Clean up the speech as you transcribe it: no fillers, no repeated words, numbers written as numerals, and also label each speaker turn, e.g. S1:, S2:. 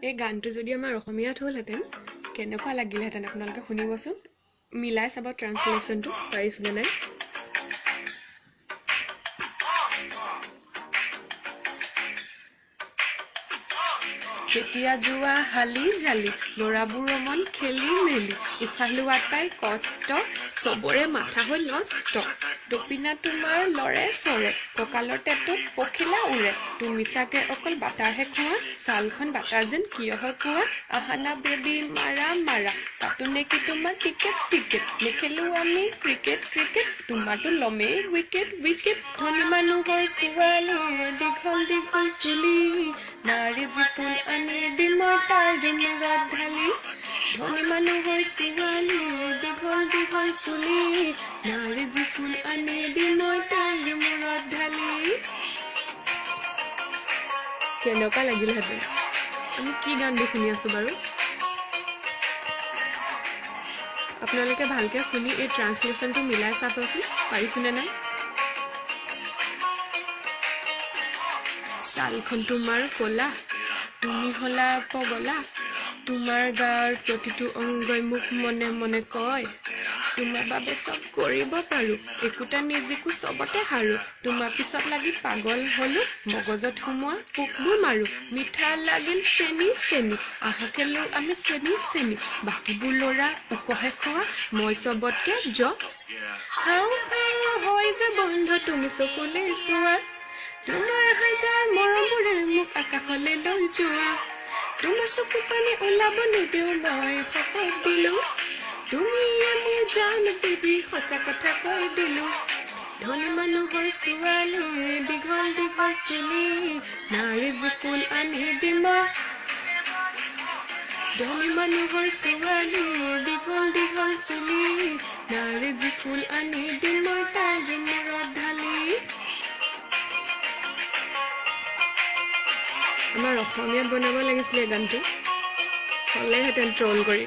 S1: এই গানটো যদি আমাৰ অসমীয়াত হ'লহেঁতেন কেনেকুৱা লাগিলহেঁতেন আপোনালোকে শুনিবচোন মিলাই চাব ট্ৰান্সলেশ্যনটো পাৰিছেনে নাই কেতিয়া যোৱা হালি জালি ল'ৰাবোৰ মন খেলি মেলি ইফালোৱাত পাই কষ্ট চবৰে মাথা হৈ নষ্ট টপিনা তোমাৰ লৰে চৰে কঁকালৰ টেটত পখিলা উৰে তুমি চাগে অকল বাটাৰহে খোৱা ছালখন বাটাৰ যেন কিয় হয় কোৱা আহানা বেবী মাৰা মাৰা পাতো নেকি তোমাৰ টিকেট টিকেট নেখেলো আমি ক্ৰিকেট ক্ৰিকেট তোমাৰতো লমেই উইকেট উইকেট ধনী মানুহৰ ছোৱালী দীঘল দীঘল চুলি নাৰী জিপুল আনি দিম তাইৰ মূৰত ঢালি ধনী মানুহৰ ছোৱালী দীঘল দীঘল চুলি নাৰী জিপুল আনি দিম তাইৰ মূৰত ঢালি কেনেকুৱা লাগিলহেঁতেন আমি কি গানটো শুনি আছো বাৰু আপোনালোকে ভালকৈ শুনি এই ট্ৰান্সলেশ্যনটো মিলাই চাবচোন পাৰিছেনে নাই ছালখন তোমাৰ ক'লা তুমি হ'লা পগলা তোমাৰ গাৰ প্ৰতিটো অংগই মোক মনে মনে কয় তোমাৰ বাবে চব কৰিব পাৰোঁ একোটা নিজিকো চবতে হাৰোঁ তোমাৰ পিছত লাগি পাগল হ'লোঁ মগজত সোমোৱা পোকবোৰ মাৰোঁ মিঠা লাগিল চেনি চেনি আহকেলো আমি চেনি চেনি বাকীবোৰ ল'ৰা উপহে খোৱা মই চবতকে হাও হয় যে বন্ধ তুমি চকুলে চোৱা তোমাৰ হাজাৰ মৰমৰে মোক আকাশলৈ লৈ যোৱা তোমাৰ চকু পানী ওলাব নিদিওঁ মই শপত দিলোঁ তুমিয়ে মোৰ জান বেবী সঁচা কথা কৈ দিলোঁ ধনী মানুহৰ ছোৱালী দীঘল দীঘল চুলি নাৰী জিপুল আনি দিম ধনী মানুহৰ ছোৱালী দীঘল দীঘল চুলি নাৰী জিপুল আনি দিম তাইৰ মূৰত ঢালি আমাৰ অসমীয়াত বনাব লাগিছিলে গানটো হ'লেহেঁতেন ট্ৰল কৰি